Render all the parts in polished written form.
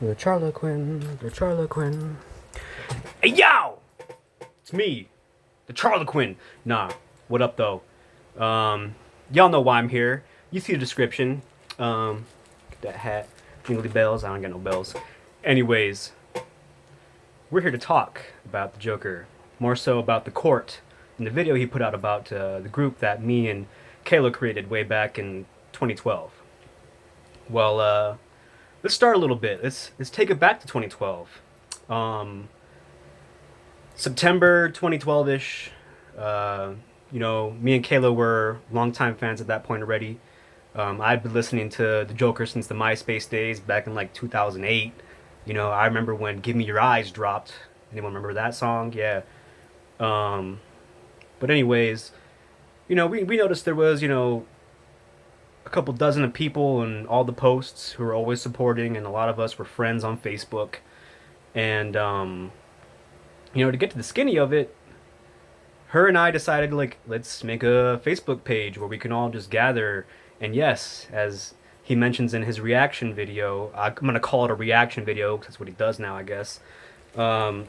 The Charlequin, the Charlequin. Hey yo! It's me, the Charlequin. Nah, what up though? Y'all know why I'm here. You see the description. Get that hat, jingly bells. I don't got no bells. Anyways, we're here to talk about the Joker. More so about the court. In the video he put out about the group that me and Kayla created way back in 2012. Well, let's start a little bit. Let's take it back to 2012. Um, September 2012 ish. Me and Kayla were longtime fans at that point already. I'd been listening to the Joker since the MySpace days back in like 2008. I remember when "Give Me Your Eyes" dropped. Anyone remember that song? Yeah. Um, but anyways, we noticed there was a couple dozen of people in all the posts who were always supporting, and a lot of us were friends on Facebook. And to get to the skinny of it, her and I decided like let's make a Facebook page where we can all just gather. And yes, as he mentions in his reaction video, I'm gonna call it a reaction video because that's what he does now, I guess. Um,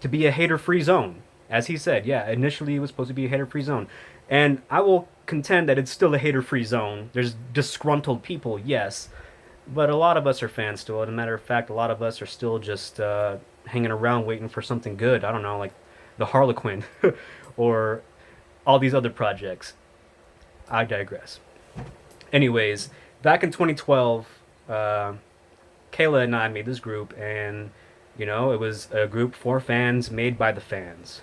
to be a hater-free zone, as he said. Yeah, initially it was supposed to be a hater-free zone, and I will contend that it's still a hater-free zone. There's disgruntled people, yes, but a lot of us are fans still. As a matter of fact, a lot of us are still just hanging around waiting for something good. I don't know, like the Harlequin or all these other projects. I digress. Anyways, back in 2012, Kayla and I made this group, and it was a group for fans made by the fans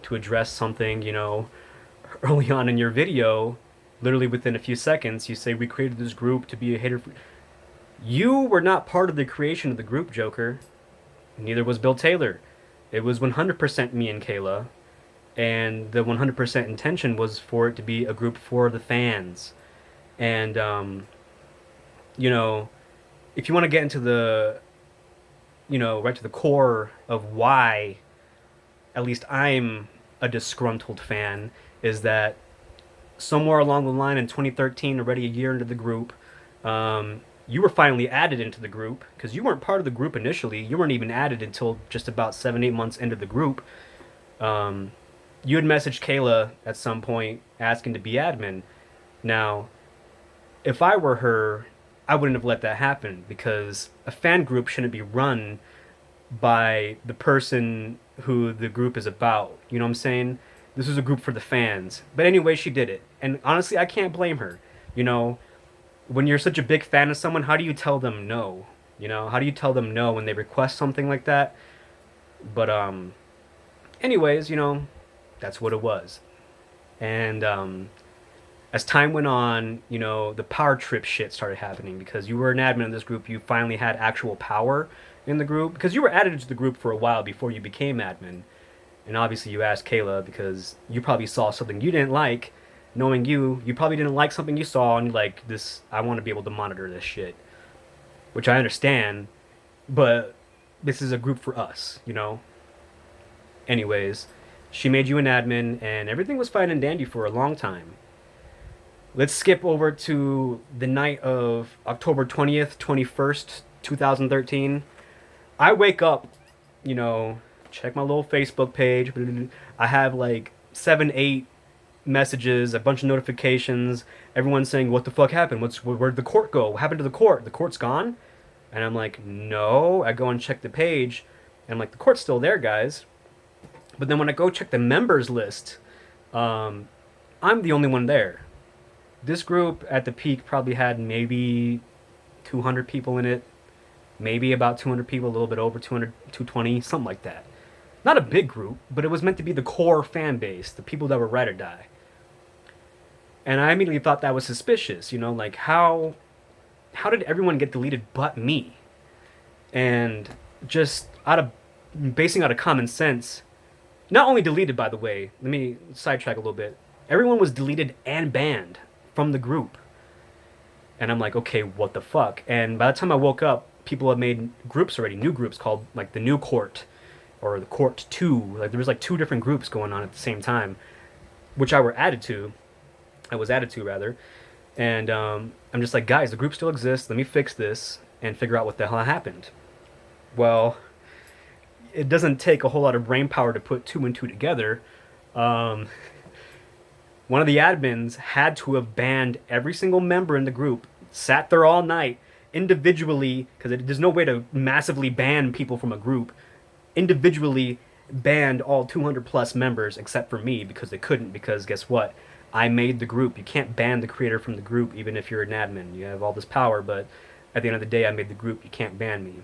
to address something. Early on in your video, literally within a few seconds, you say we created this group to be a hater. You were not part of the creation of the group, Joker. Neither was Bill Taylor. It was 100% me and Kayla, and the 100% intention was for it to be a group for the fans. And you know, if you want to get into the right to the core of why at least I'm a disgruntled fan, is that somewhere along the line in 2013, already a year into the group, you were finally added into the group because you weren't part of the group initially. You weren't even added until just about 7, 8 months into the group. You had messaged Kayla at some point asking to be admin. Now, if I were her, I wouldn't have let that happen because a fan group shouldn't be run by the person who the group is about. You know what I'm saying? This was a group for the fans. But anyway, she did it. And honestly, I can't blame her. You know, when you're such a big fan of someone, how do you tell them no? How do you tell them no when they request something like that? But anyways, that's what it was. And as time went on, the power trip shit started happening because you were an admin in this group. You finally had actual power in the group because you were added to the group for a while before you became admin. And obviously, you asked Kayla because you probably saw something you didn't like. Knowing you probably didn't like something you saw, and you're like, this, I want to be able to monitor this shit. Which I understand, but this is a group for us. Anyways, she made you an admin, and everything was fine and dandy for a long time. Let's skip over to the night of October 20th, 21st, 2013. I wake up, check my little Facebook page. I have like 7, 8 messages, a bunch of notifications, everyone saying, "What the fuck happened? Where'd the court go? What happened to the court? The court's gone?" And I'm like, "No." I go and check the page, and I'm like, "The court's still there, guys." But then when I go check the members list, um, I'm the only one there. This group at the peak probably had maybe 200 people in it, maybe about 200 people, a little bit over 200, 220, something like that. Not a big group, but it was meant to be the core fan base, the people that were ride or die. And I immediately thought that was suspicious, like how did everyone get deleted but me? And just basing out of common sense, not only deleted, by the way, let me sidetrack a little bit. Everyone was deleted and banned from the group. And I'm like, okay, what the fuck? And by the time I woke up, people had made groups already, new groups called like the New Court or the Court 2. Like there was like two different groups going on at the same time, which I was added to rather. And I'm just like, guys, the group still exists. Let me fix this. and figure out what the hell happened. Well, it doesn't take a whole lot of brain power to put two and two together. Um, One of the admins had to have banned every single member in the group, sat there all night, individually, because there's no way to massively ban people from a group, individually banned all 200 plus members except for me because they couldn't, because guess what? I made the group. You can't ban the creator from the group even if you're an admin. You have all this power, but at the end of the day, I made the group. You can't ban me.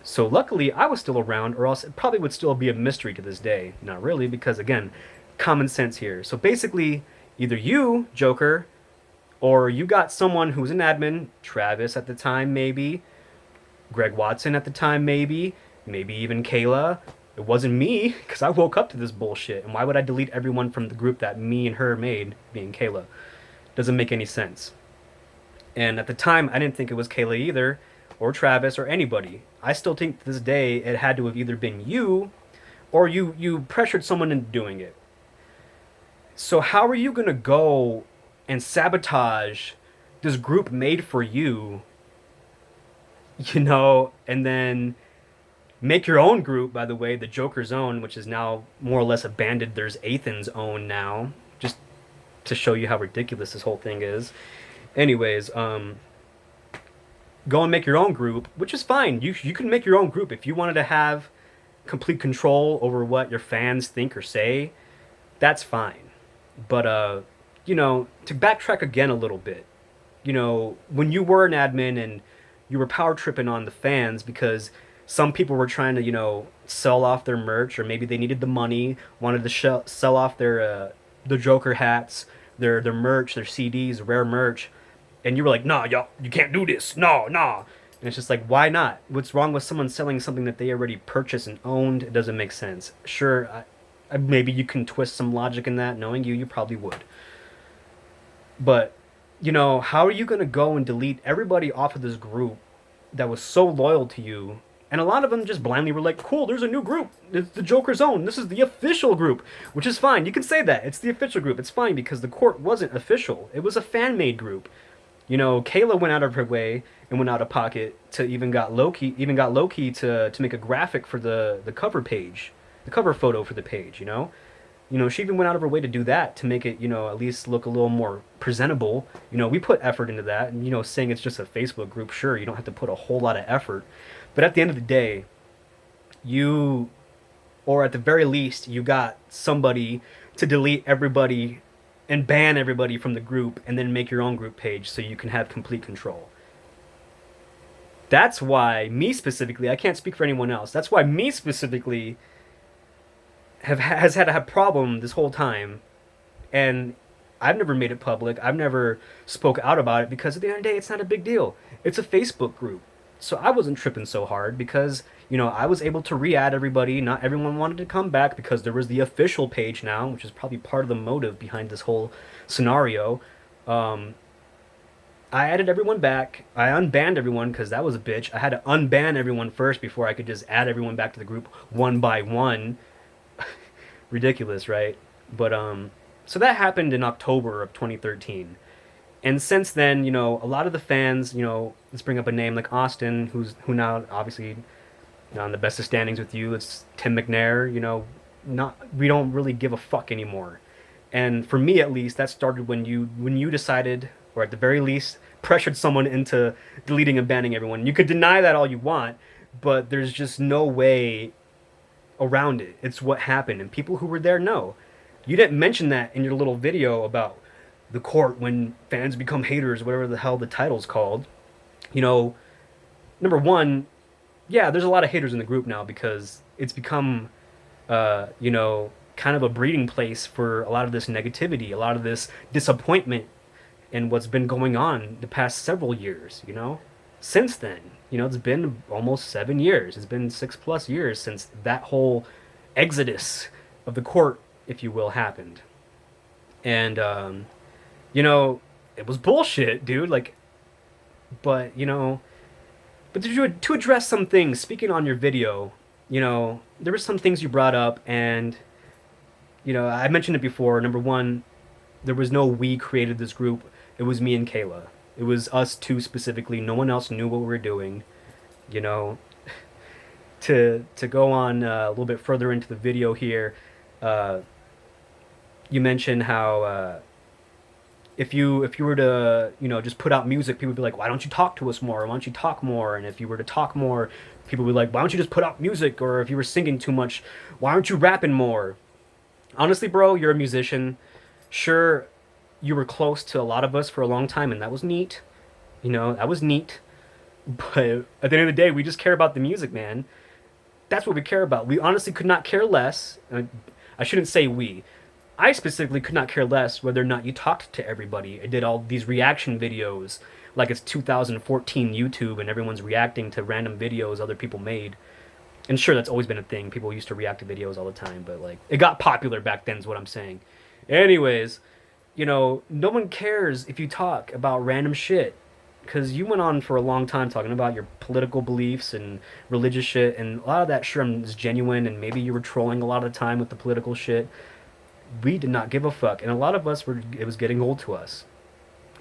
So luckily, I was still around, or else it probably would still be a mystery to this day. Not really, because again, common sense here. So basically, either you, Joker, or you got someone who's an admin, Travis at the time, maybe, Greg Watson at the time, maybe even Kayla. It wasn't me, because I woke up to this bullshit. And why would I delete everyone from the group that me and her made, being Kayla? Doesn't make any sense. And at the time, I didn't think it was Kayla either, or Travis, or anybody. I still think to this day it had to have either been you, or you pressured someone into doing it. So how are you gonna go and sabotage this group made for you, and then make your own group, by the way, the Joker's own, which is now more or less abandoned. There's Ethan's own now, just to show you how ridiculous this whole thing is. Anyways, go and make your own group, which is fine. You can make your own group if you wanted to have complete control over what your fans think or say. That's fine. But to backtrack again a little bit, when you were an admin and you were power tripping on the fans because some people were trying to, sell off their merch, or maybe they needed the money, wanted to sell off their Joker hats, their merch, their CDs, rare merch, and you were like, nah, y'all, you can't do this, no, nah. And it's just like, why not? What's wrong with someone selling something that they already purchased and owned? It doesn't make sense. Sure, maybe you can twist some logic in that. Knowing you probably would. But, how are you going to go and delete everybody off of this group that was so loyal to you? And a lot of them just blindly were like, cool, there's a new group. It's the Joker's own. This is the official group, which is fine. You can say that. It's the official group. It's fine because the court wasn't official. It was a fan-made group. Kayla went out of her way and went out of pocket to even got Loki to make a graphic for the cover page, the cover photo for the page. She even went out of her way to do that to make it at least look a little more presentable. We put effort into that, and saying it's just a Facebook group, sure, you don't have to put a whole lot of effort, but at the end of the day, or at the very least, you got somebody to delete everybody and ban everybody from the group and then make your own group page so you can have complete control. That's why me specifically, I can't speak for anyone else. That's why me specifically has had to have problem this whole time, and I've never made it public. I've never spoke out about it because at the end of the day, it's not a big deal. It's a Facebook group. So I wasn't tripping so hard because, I was able to re-add everybody. Not everyone wanted to come back because there was the official page now, which is probably part of the motive behind this whole scenario. I added everyone back. I unbanned everyone because that was a bitch. I had to unban everyone first before I could just add everyone back to the group one by one. Ridiculous, right? But so that happened in October of 2013. And since then, a lot of the fans, let's bring up a name like Austin, who now obviously on the best of standings with you. It's Tim McNair. We don't really give a fuck anymore. And for me, at least, that started when you decided, or at the very least, pressured someone into deleting and banning everyone. You could deny that all you want, but there's just no way around it. It's what happened, and people who were there know. You didn't mention that in your little video about the court when fans become haters, whatever the hell the title's called. Number one, yeah, there's a lot of haters in the group now because it's become, kind of a breeding place for a lot of this negativity, a lot of this disappointment in what's been going on the past several years, Since then, it's been almost 7 years. It's been 6+ years since that whole exodus of the court, if you will, happened. And, it was bullshit, dude. But to address some things, speaking on your video, there were some things you brought up, and, I mentioned it before. Number one, there was no we created this group. It was me and Kayla. It was us two specifically. No one else knew what we were doing. You know, to go on a little bit further into the video here, uh, you mentioned how if you were to just put out music, people would be like, why don't you talk to us more? Why don't you talk more? And if you were to talk more, people would be like, why don't you just put out music? Or if you were singing too much, why aren't you rapping more? Honestly, bro, you're a musician. Sure, you were close to a lot of us for a long time, and that was neat. That was neat. But at the end of the day, we just care about the music, man. That's what we care about. We honestly could not care less. I shouldn't say we. I specifically could not care less whether or not you talked to everybody. I did all these reaction videos like it's 2014 YouTube and everyone's reacting to random videos other people made. And sure, that's always been a thing. People used to react to videos all the time, but like it got popular back then is what I'm saying. Anyways, no one cares if you talk about random shit because you went on for a long time talking about your political beliefs and religious shit, and a lot of that sure is genuine, and maybe you were trolling a lot of the time with the political shit. We did not give a fuck, and a lot of us were. It was getting old to us.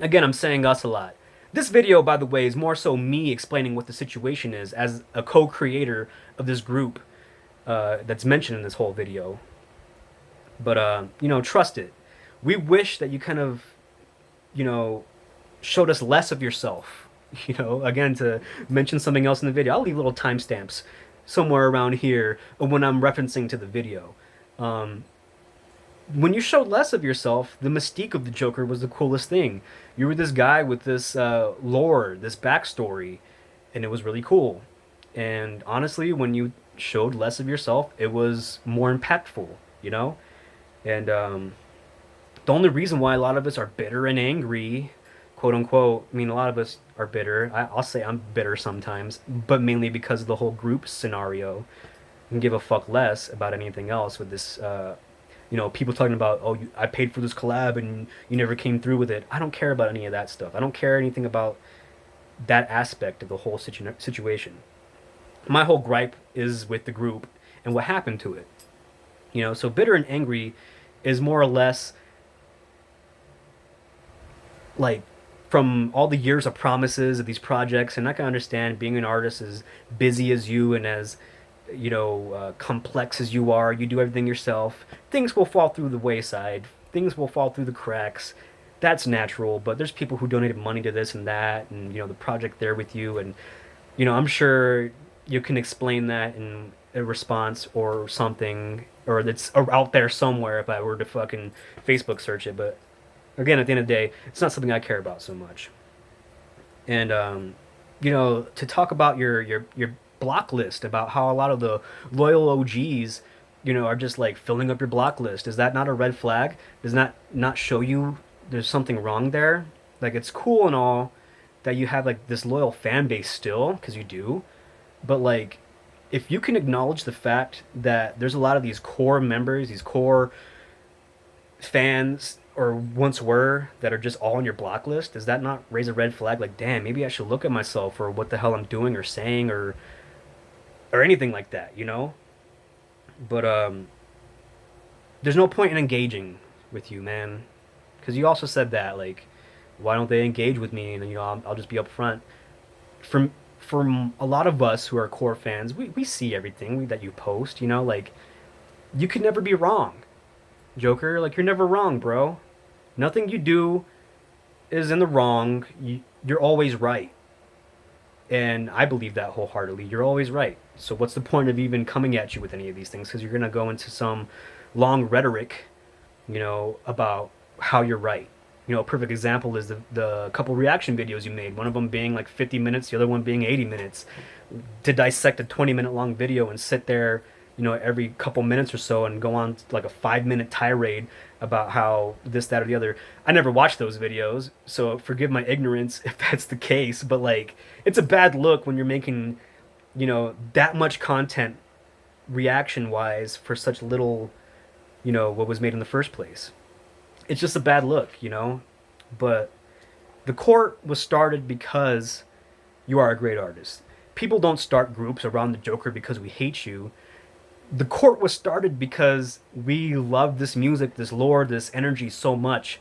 Again, I'm saying us a lot. This video, by the way, is more so me explaining what the situation is as a co-creator of this group that's mentioned in this whole video. But trust it. We wish that you kind of, you know, showed us less of yourself. Again, to mention something else in the video, I'll leave little timestamps somewhere around here when I'm referencing to the video. Um, when you showed less of yourself, the mystique of the Joker was the coolest thing. You were this guy with this lore, this backstory, and it was really cool. And honestly, when you showed less of yourself, it was more impactful, you know? And the only reason why a lot of us are bitter and angry, quote unquote, I mean, a lot of us are bitter. I'll say I'm bitter sometimes, but mainly because of the whole group scenario. And give a fuck less about anything else with this people talking about, oh, I paid for this collab and you never came through with it. I don't care about any of that stuff. I don't care anything about that aspect of the whole situation. My whole gripe is with the group and what happened to it. So bitter and angry is more or less like from all the years of promises of these projects, and I can understand being an artist as busy as you and as complex as you are, you do everything yourself. Things will fall through the wayside. Things will fall through the cracks. That's natural. But there's people who donated money to this and that, and the project there with you, and I'm sure you can explain that in a response or something, or that's out there somewhere if I were to fucking Facebook search it. But again, at the end of the day, it's not something I care about so much. And to talk about your block list, about how a lot of the loyal OGs, are just like filling up your block list. Is that not a red flag? Does that not show you there's something wrong there? Like, it's cool and all that you have like this loyal fan base still, because you do, but like, if you can acknowledge the fact that there's a lot of these core members, these core fans, or once were, that are just all on your block list, does that not raise a red flag? Like, damn, maybe I should look at myself for what the hell I'm doing or saying, or anything like that. But there's no point in engaging with you, man, because you also said that, like, why don't they engage with me? And I'll just be upfront. From a lot of us who are core fans, we see everything that you post. Like, you could never be wrong, Joker. Like, you're never wrong, bro. Nothing you do is in the wrong. You're always right. And I believe that wholeheartedly. You're always right. So what's the point of even coming at you with any of these things? Because you're going to go into some long rhetoric, about how you're right. A perfect example is the couple reaction videos you made. One of them being like 50 minutes, the other one being 80 minutes. To dissect a 20-minute long video and sit there, every couple minutes or so and go on like a 5-minute tirade about how this, that, or the other. I never watched those videos, so forgive my ignorance if that's the case, but like, it's a bad look when you're making, that much content reaction wise for such little, what was made in the first place. It's just a bad look. But the court was started because you are a great artist. People don't start groups around the Joker because we hate you. The court was started because we love this music, this lore, this energy so much,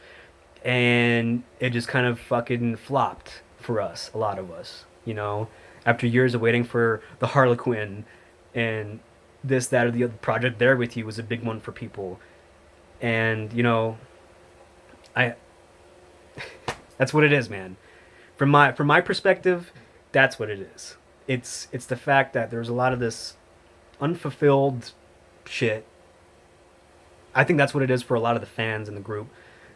and it just kind of fucking flopped for us, a lot of us, after years of waiting for the Harlequin and this, that, or the other. Project There With You was a big one for people, and I that's what it is, man. From my perspective, that's what it is. It's the fact that there's a lot of this unfulfilled shit. I think that's what it is for a lot of the fans in the group.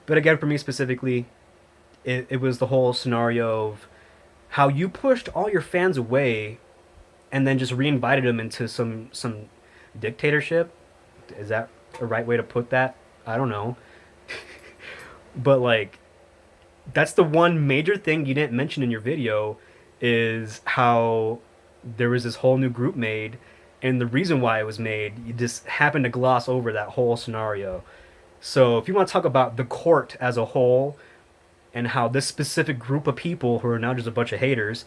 But again, for me specifically, it was the whole scenario of how you pushed all your fans away and then just reinvited them into some dictatorship. Is that a right way to put that? I don't know. But like, that's the one major thing you didn't mention in your video, is how there was this whole new group made, and the reason why it was made, you just happened to gloss over that whole scenario. So if you want to talk about the court as a whole and how this specific group of people who are now just a bunch of haters,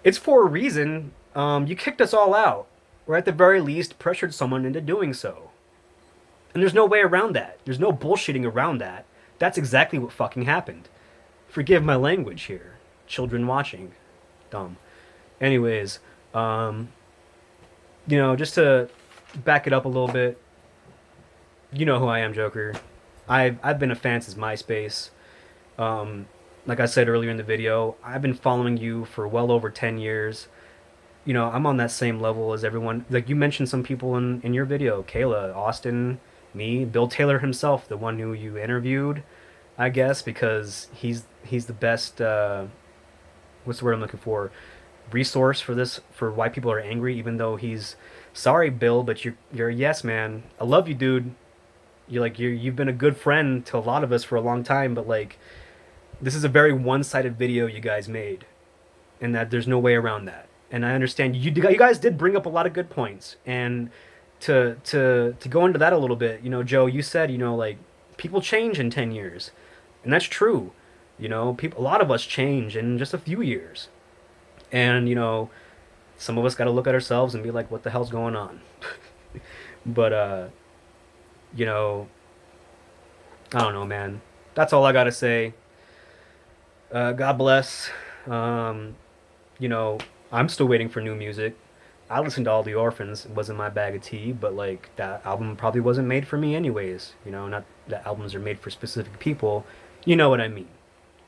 it's for a reason. You kicked us all out, or at the very least pressured someone into doing so. And there's no way around that. There's no bullshitting around that. That's exactly what fucking happened. Forgive my language here. Children watching. Dumb. Anyways, just to back it up a little bit, you know who I am, Joker. I've been a fan since MySpace. Um, like I said earlier in the video, I've been following you for well over 10 years. I'm on that same level as everyone. Like you mentioned some people in your video, Kayla, Austin, me, Bill Taylor himself, the one who you interviewed, I guess, because he's the best. What's the word I'm looking for? Resource for this, for why people are angry, even though he's sorry, Bill, but you're a yes man. I love you, dude. You've been a good friend to a lot of us for a long time, but like this is a very one-sided video you guys made, and that there's no way around that. And I understand you guys did bring up a lot of good points, and to go into that a little bit, Joe, you said, like people change in 10 years, and that's true. People, a lot of us change in just a few years, and some of us got to look at ourselves and be like, what the hell's going on? But you know, I don't know, man. That's all I gotta say. God bless. Um, you know, I'm still waiting for new music. I listened to All the Orphans. It wasn't my bag of tea, but like that album probably wasn't made for me anyways. Not that albums are made for specific people. You know what I mean.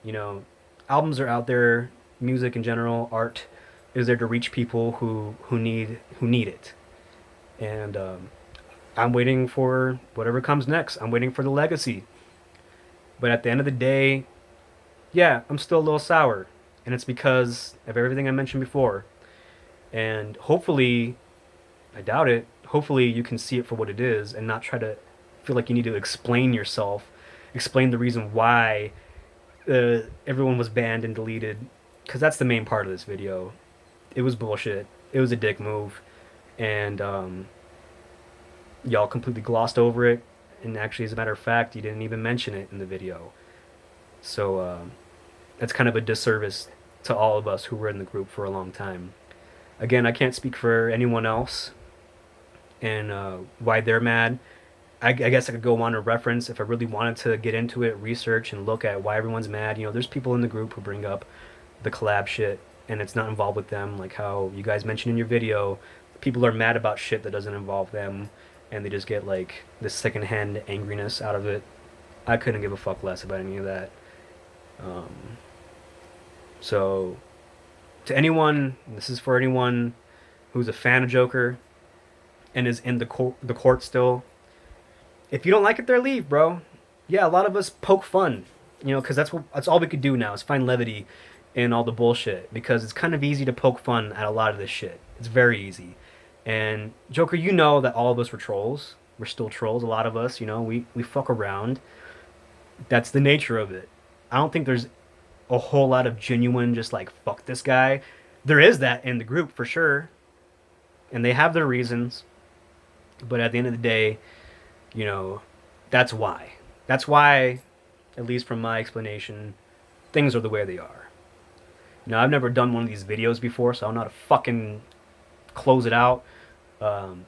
You know, albums are out there. Music in general, art is there to reach people who need it. And I'm waiting for whatever comes next. I'm waiting for the legacy. But at the end of the day, yeah, I'm still a little sour, and it's because of everything I mentioned before. And hopefully, I doubt it. Hopefully, you can see it for what it is and not try to feel like you need to explain yourself, explain the reason why everyone was banned and deleted. Because that's the main part of this video. It was bullshit. It was a dick move. And y'all completely glossed over it. And actually, as a matter of fact, you didn't even mention it in the video. So that's kind of a disservice to all of us who were in the group for a long time. Again, I can't speak for anyone else and why they're mad. I guess I could go on a reference if I really wanted to get into it, research and look at why everyone's mad. There's people in the group who bring up the collab shit and it's not involved with them, like how you guys mentioned in your video. People are mad about shit that doesn't involve them and they just get like this secondhand angriness out of it. I couldn't give a fuck less about any of that. Um, so, to anyone, this is for anyone who's a fan of Joker and is in the court still. If you don't like it there, leave, bro. Yeah, a lot of us poke fun, because that's all we could do now is find levity in all the bullshit. Because it's kind of easy to poke fun at a lot of this shit. It's very easy. And Joker, you know that all of us were trolls. We're still trolls. A lot of us, we fuck around. That's the nature of it. I don't think there's a whole lot of genuine just like fuck this guy. There is that in the group for sure, and they have their reasons. But at the end of the day, you know, that's why. That's why, at least from my explanation, things are the way they are. I've never done one of these videos before, so I don't know how to fucking close it out. Um,